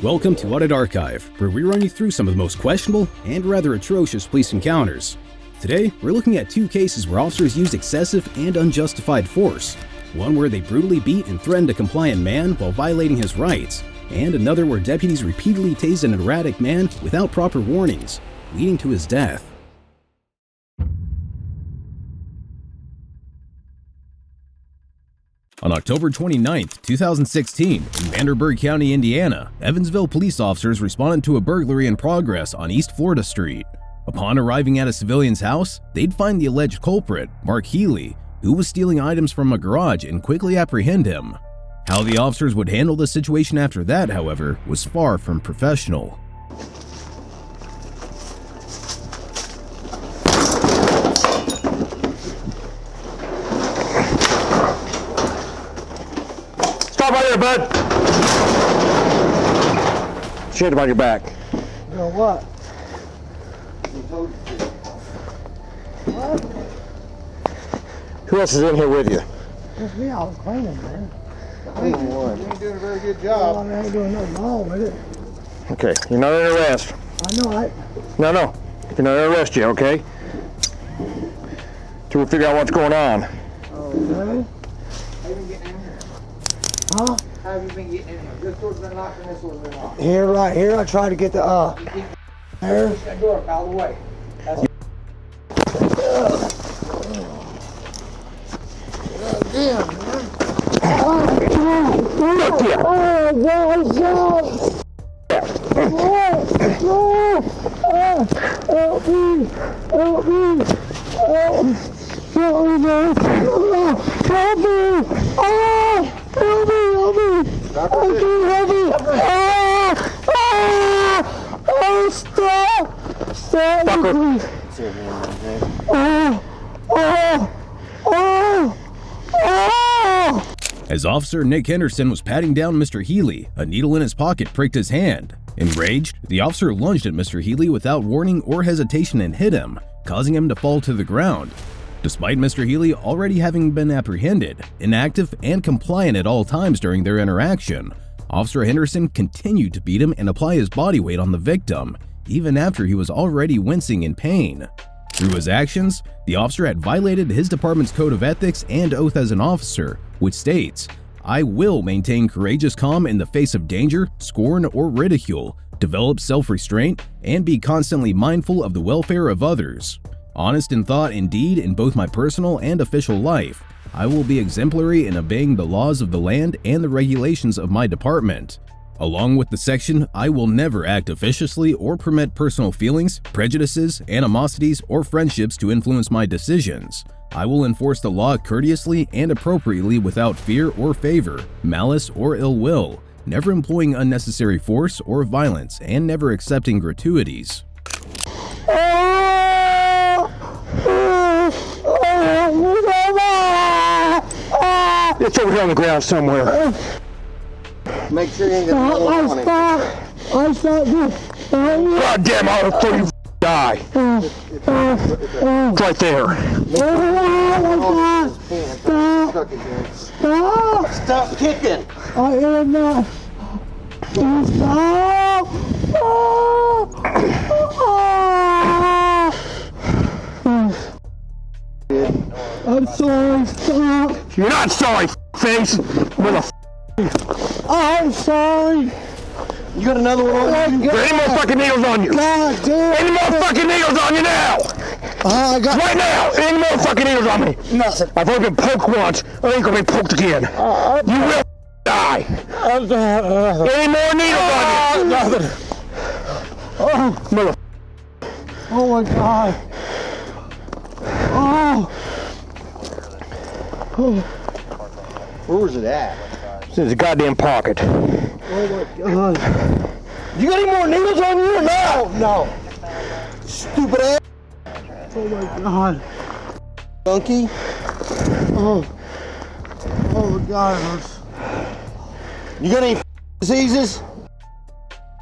Welcome to Audit Archive, where we run you through some of the most questionable and rather atrocious police encounters. Today, we're looking at two cases where officers used excessive and unjustified force. One where they brutally beat and threatened a compliant man while violating his rights, and another where deputies repeatedly tased an erratic man without proper warnings, leading to his death. On October 29, 2016, in Vanderburgh County, Indiana, Evansville police officers responded to a burglary in progress on East Florida Street. Upon arriving at a civilian's house, they'd find the alleged culprit, Mark Healy, who was stealing items from a garage, and quickly apprehend him. How the officers would handle the situation after that, however, was far from professional. Stop right here, bud! Shit about your back. You know what? What? Who else is in here with you? Just me, I was cleaning, man. You ain't doing a very good job. Well, I ain't doing nothing wrong with it. Okay, you're not under arrest. I know I... No. You're not under arrest yet, okay? Till we figure out what's going on. Okay. How you been getting in here? Huh? How have you been getting in here? This door's been locked and this door's been locked. Here, right here, I tried to get the, there. Push that door up out of the way. That's Damn, man. Look here! Help me! Help me! Help me! Help me! Help me! Oh, stop! Stop, please! As Officer Nick Henderson was patting down Mr. Healy, a needle in his pocket pricked his hand. Enraged, the officer lunged at Mr. Healy without warning or hesitation and hit him, causing him to fall to the ground. Despite Mr. Healy already having been apprehended, inactive, and compliant at all times during their interaction, Officer Henderson continued to beat him and apply his body weight on the victim, even after he was already wincing in pain. Through his actions, the officer had violated his department's code of ethics and oath as an officer, which states, "I will maintain courageous calm in the face of danger, scorn, or ridicule, develop self-restraint, and be constantly mindful of the welfare of others. Honest in thought and deed in both my personal and official life, I will be exemplary in obeying the laws of the land and the regulations of my department." Along with the section, "I will never act officiously or permit personal feelings, prejudices, animosities, or friendships to influence my decisions. I will enforce the law courteously and appropriately without fear or favor, malice or ill will, never employing unnecessary force or violence, and never accepting gratuities." It's over here on the ground somewhere. make sure you ain't got no on it. I stopped this. God damn, I'll throw you die. It's right there. Stop kicking. I am not. Stop. I'm sorry, stop. You're not sorry, face. I'm sorry. You got another one on you? There ain't more fucking needles on you. God damn. Any more fucking needles on you now? I got Right now, any more fucking needles on me? nothing. I've only been poked once. I ain't gonna be poked again. You will die. Any more needles on you? Nothing. Mother. Oh my God. Where was it at? It's in the goddamn pocket. Oh my God. You got any more needles on you or no? No. Stupid ass Oh my God. donkey. Oh my God, it hurts. You got any diseases?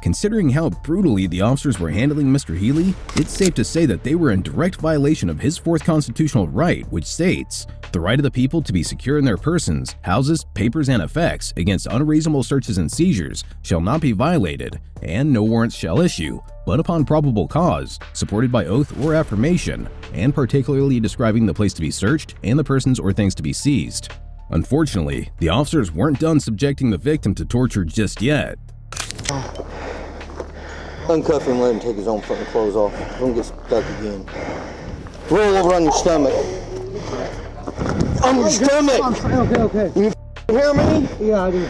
Considering how brutally the officers were handling Mr. Healy, it's safe to say that they were in direct violation of his fourth constitutional right, which states, The right of the people to be secure in their persons, houses, papers, and effects against unreasonable searches and seizures shall not be violated, and no warrants shall issue, but upon probable cause, supported by oath or affirmation, and particularly describing the place to be searched and the persons or things to be seized. Unfortunately, the officers weren't done subjecting the victim to torture just yet. Uncuff him and let him take his own fucking clothes off. Don't get stuck again. Roll over on your stomach. On your stomach! Okay. You hear me? Yeah, I do.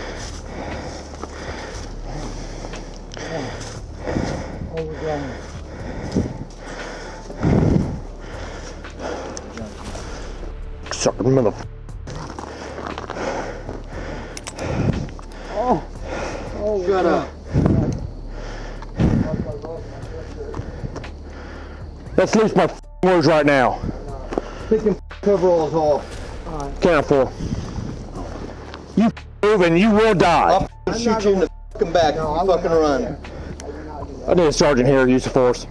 Sucker motherfucker. Shut up. Let's loose my words right now. Take them coveralls off. Count for. You move and you will die. I'll shoot you in the fucking back if you fucking run. I need a sergeant here, use of force.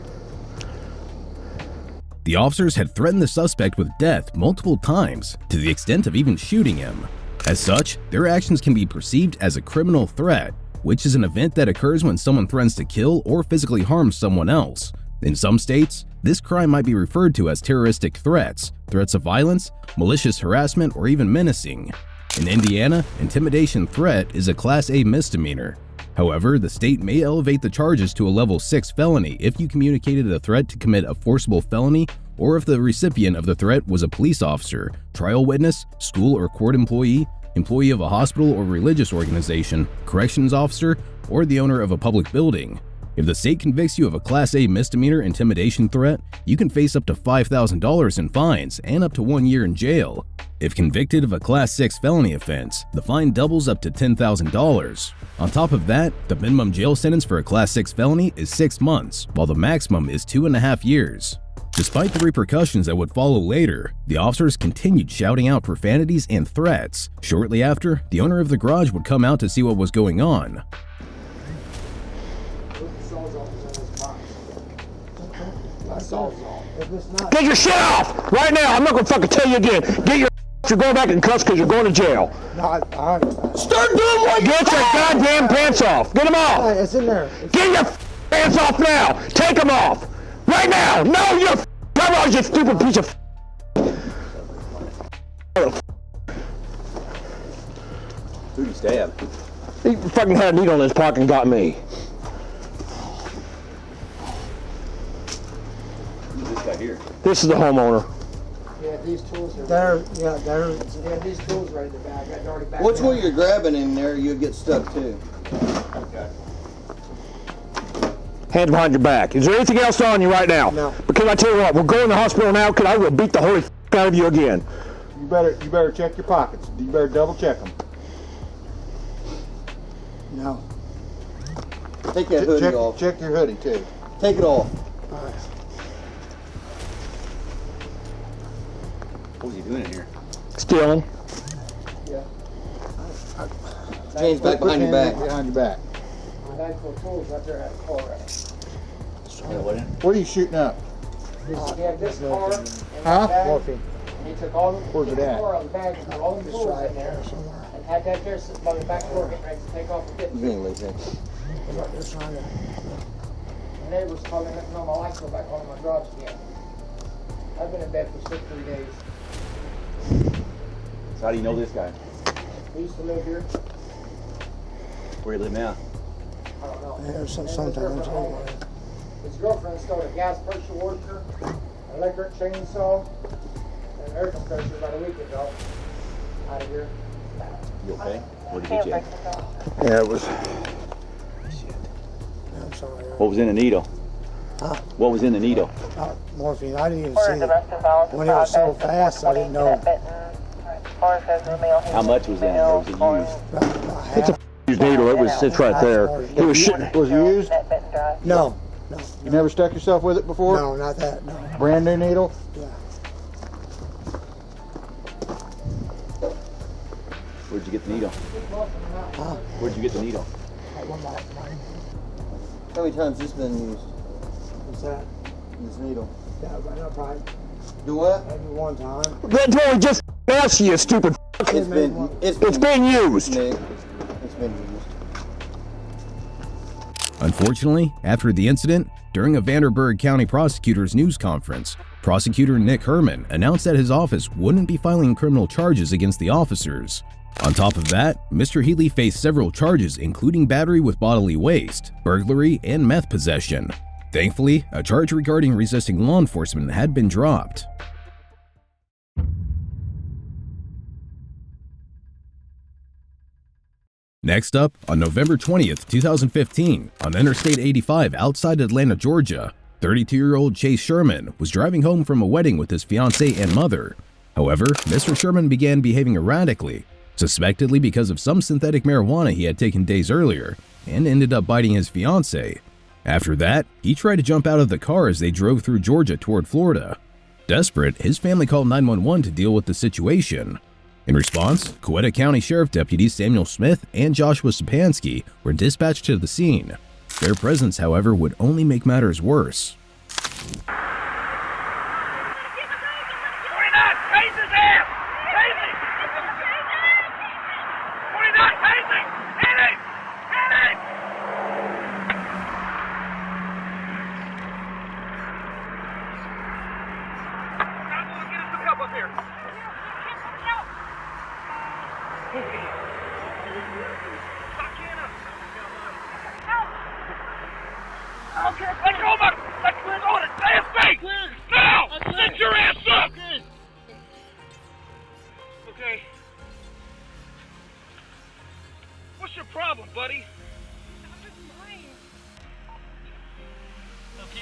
The officers had threatened the suspect with death multiple times, to the extent of even shooting him. As such, their actions can be perceived as a criminal threat, which is an event that occurs when someone threatens to kill or physically harm someone else. In some states, this crime might be referred to as terroristic threats, threats of violence, malicious harassment, or even menacing. In Indiana, intimidation threat is a Class A misdemeanor. However, the state may elevate the charges to a level 6 felony if you communicated a threat to commit a forcible felony, or if the recipient of the threat was a police officer, trial witness, school or court employee, employee of a hospital or religious organization, corrections officer, or the owner of a public building. If the state convicts you of a Class A misdemeanor intimidation threat, you can face up to $5,000 in fines and up to 1 year in jail. If convicted of a Class 6 felony offense, the fine doubles up to $10,000. On top of that, the minimum jail sentence for a Class 6 felony is 6 months, while the maximum is 2.5 years. Despite the repercussions that would follow later, the officers continued shouting out profanities and threats. Shortly after, the owner of the garage would come out to see what was going on. Get your shit off! Right now, I'm not gonna fucking tell you again. Get your you're going back in cuffs because you're going to jail. Start doing what you Get your goddamn pants off! Get them off! It's in there. Get your pants off now! Take them off! Right now! No, you're coveralls, you stupid piece of Who you stabbed? He fucking had a needle in his pocket and got me. Who's this guy here? This is the homeowner. Yeah, these tools are these tools right in the bag. I already back. What's what you're grabbing in there, you'll get stuck too. Okay. Hands behind your back. Is there anything else on you right now? No. Because I tell you what, we'll go in the hospital now because I will beat the holy out of you again. You better check your pockets. You better double check them. No. Take that hoodie off. Check your hoodie too. Take it off. What was he doing in here? Stealing. Hands back behind your back. Behind your back. My bag full of tools right there at the car. Yeah, what in? What are you shooting up? He had this car and Huh? that bag. He took all the Where's it at? car out of the bag and put all the tools in there. And had that there sitting by the back door getting ready to take off and get You ain't leaving. The neighbors told me that no, my lights go back on in my garage again. I've been in bed for 3 days. So how do you know this guy? He used to live here. Where do you live now? I don't know. Yeah, sometimes. His girlfriend stole a gas pressure washer, an electric chainsaw, and an air compressor about a week ago. Out of here. You okay? What did he get you? Yeah, it was. I'm sorry. What was in the needle? Huh? What was in the needle? Morphine. I didn't even see it. When it was so fast, I didn't know. How much was in it? Or was it used? It's a used needle. It's right there. It was shit. Was it used? No. You never stuck yourself with it before? No, not that. No. Brand new needle? Yeah. Where'd you get the needle? Huh? Where'd you get the needle? How many times has this been used? What's that? This needle. Yeah, but not probably Do what? maybe one time. That's what we just else, you stupid. It's been used. Nick, it's been used. Unfortunately, after the incident, during a Vanderburgh County prosecutor's news conference, prosecutor Nick Herman announced that his office wouldn't be filing criminal charges against the officers. On top of that, Mr. Healy faced several charges including battery with bodily waste, burglary, and meth possession. Thankfully, a charge regarding resisting law enforcement had been dropped. Next up, on November 20th, 2015, on Interstate 85 outside Atlanta, Georgia, 32-year-old Chase Sherman was driving home from a wedding with his fiancée and mother. However, Mr. Sherman began behaving erratically, suspectedly because of some synthetic marijuana he had taken days earlier, and ended up biting his fiancée. After that, he tried to jump out of the car as they drove through Georgia toward Florida. Desperate, his family called 911 to deal with the situation. In response, Coweta County Sheriff Deputies Samuel Smith and Joshua Stepanski were dispatched to the scene. Their presence, however, would only make matters worse.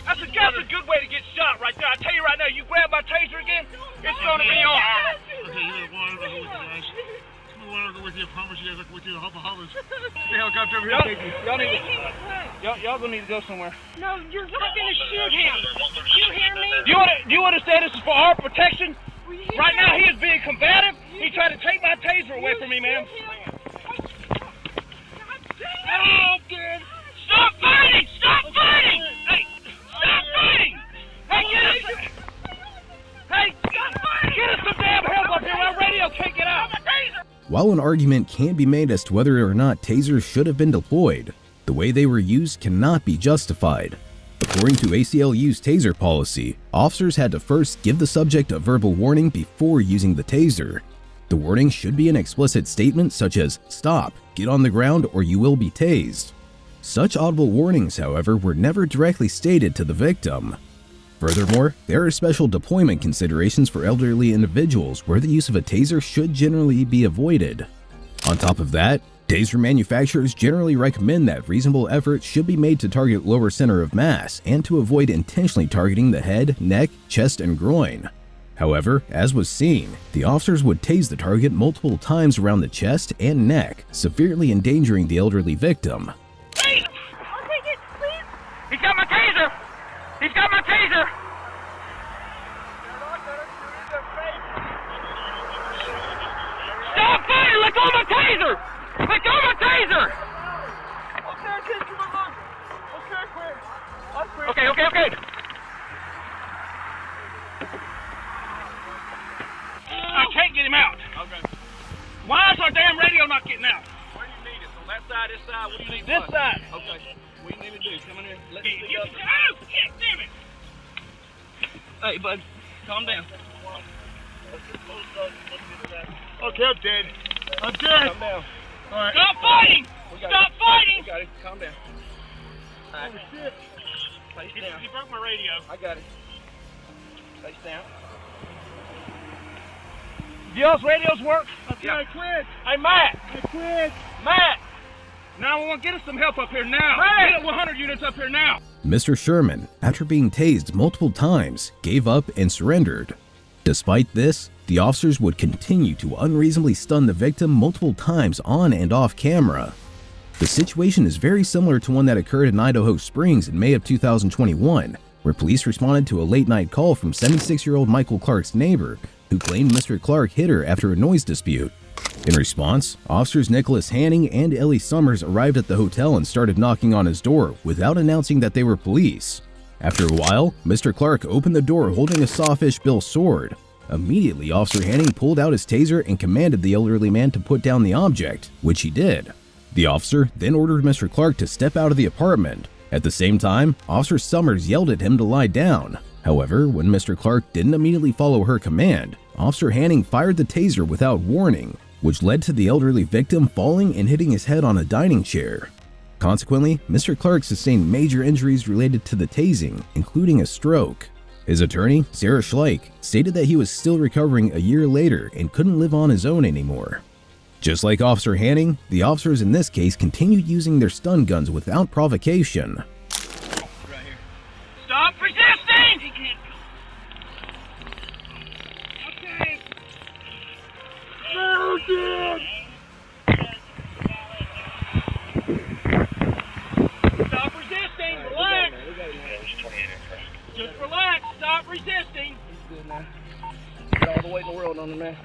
That's a good way to get shot right there. I tell you right now, you grab my taser again, it's going to be on. Okay, you better go with you guys. Come on, go with you. I promise you guys I'll go with you. The hollers. The helicopter over here. Y'all gonna need to go somewhere. No, you're not gonna shoot him. You hear me? Do you understand this is for our protection? Right now he is being combative. He tried to take my taser away from me, ma'am. Oh, good. Stop fighting! Stop fighting! Hey, stop fighting! Hey, get us some damn help up here. Our radio can't get out. While an argument can be made as to whether or not tasers should have been deployed, the way they were used cannot be justified. According to ACLU's taser policy, officers had to first give the subject a verbal warning before using the taser. The warning should be an explicit statement such as, "Stop, get on the ground, or you will be tased." Such audible warnings, however, were never directly stated to the victim. Furthermore, there are special deployment considerations for elderly individuals where the use of a taser should generally be avoided. On top of that, taser manufacturers generally recommend that reasonable effort should be made to target lower center of mass and to avoid intentionally targeting the head, neck, chest, and groin. However, as was seen, the officers would tase the target multiple times around the chest and neck, severely endangering the elderly victim. Taser! I'll take it, please. He's got my taser! He's got my taser! Stop fighting! Let go of my taser! Let go of my taser! Okay. I can't get him out. Okay. Why is our damn radio not getting out? Where do you need it? On that side, this side? What do you need? This side. Okay. What do you need to do? Come in here. Let me Oh, shit, damn it. Hey, bud. Calm down. Okay, I'm dead. I'm dead. Calm down. All right. Stop fighting! Stop fighting! We got it. Calm down. All right. Oh, shit. Face down. He broke my radio. I got it. Face down. Do y'all's radios work? Okay, I quit. Hey, Matt! I quit. Matt! 911, get us some help up here now. Hey! Get 100 units up here now. Mr. Sherman, after being tased multiple times, gave up and surrendered. Despite this, the officers would continue to unreasonably stun the victim multiple times on and off camera. The situation is very similar to one that occurred in Idaho Springs in May of 2021, where police responded to a late-night call from 76-year-old Michael Clark's neighbor, who claimed Mr. Clark hit her after a noise dispute. In response, officers Nicholas Hanning and Ellie Summers arrived at the hotel and started knocking on his door without announcing that they were police. After a while, Mr. Clark opened the door holding a Sawfish Bill sword. Immediately, Officer Hanning pulled out his taser and commanded the elderly man to put down the object, which he did. The officer then ordered Mr. Clark to step out of the apartment. At the same time, Officer Summers yelled at him to lie down. However, when Mr. Clark didn't immediately follow her command, Officer Hanning fired the taser without warning, which led to the elderly victim falling and hitting his head on a dining chair. Consequently, Mr. Clark sustained major injuries related to the tasing, including a stroke. His attorney, Sarah Schleich, stated that he was still recovering a year later and couldn't live on his own anymore. Just like Officer Hanning, the officers in this case continued using their stun guns without provocation. Right here. Stop resisting! He can't. Okay. No, dude! Stop resisting! Relax! Just relax! Stop resisting! He's good now. Got all the weight in the world on him now.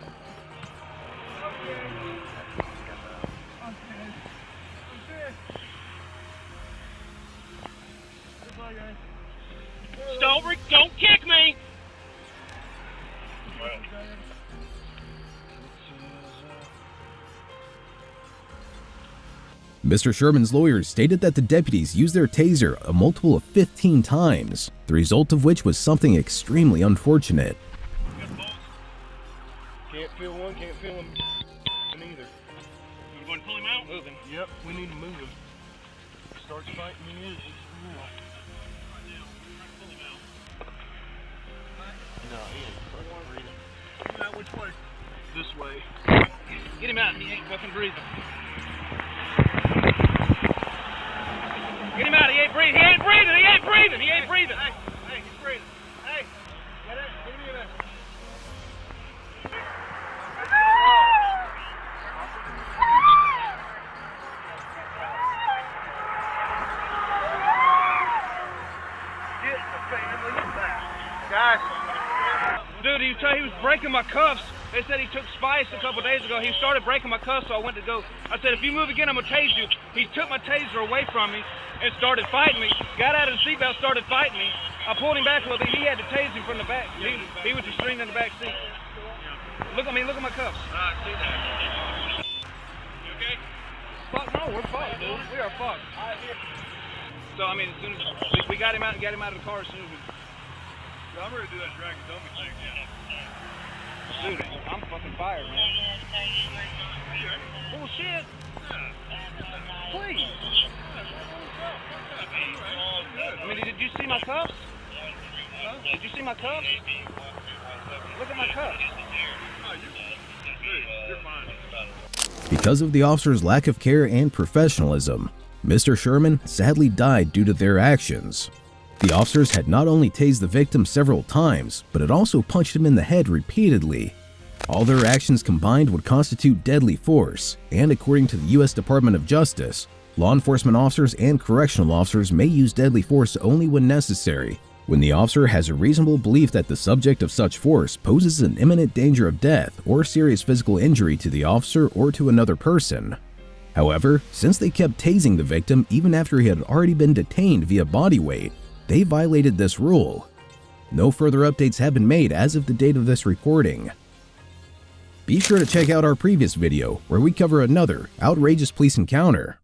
Don't kick me! Mr. Sherman's lawyers stated that the deputies used their taser a multiple of 15 times, the result of which was something extremely unfortunate. Can't feel one, can't feel him either. You going to pull him out? Moving. Yep, we need to move him. Starts fighting, he is. No, he ain't fucking breathing. Pull him out which way? This way. Get him out, he ain't fucking breathing. Get him out, he ain't breathing, he ain't breathing, he ain't breathing, he ain't breathing. Hey, he's breathing. Hey, get me in there. Get the family back. Guys. Dude, he was breaking my cuffs. They said he took spice a couple days ago. He started breaking my cuffs, so I went to go. I said, if you move again, I'm going to tase you. He took my taser away from me and started fighting me. Got out of the seatbelt, started fighting me. I pulled him back a little bit. He had to tase him from the back. He was restrained in the back seat. Look at me, look at my cuffs. I see that. You okay? Fuck no, we're fucked, dude. We are fucked. So, I mean, as soon as we got him out and got him out of the car as soon as we... I'm ready to do that drag and dummy thing. Dude, I'm fucking fired, man. Bullshit. Please. I mean, did you see my cuffs? Did you see my cuffs? Look at my cuffs. You're fine. Because of the officers' lack of care and professionalism, Mr. Sherman sadly died due to their actions. The officers had not only tased the victim several times, but had also punched him in the head repeatedly. All their actions combined would constitute deadly force, and according to the U.S. Department of Justice, law enforcement officers and correctional officers may use deadly force only when necessary, when the officer has a reasonable belief that the subject of such force poses an imminent danger of death or serious physical injury to the officer or to another person. However, since they kept tasing the victim even after he had already been detained via body weight, they violated this rule. No further updates have been made as of the date of this recording. Be sure to check out our previous video where we cover another outrageous police encounter.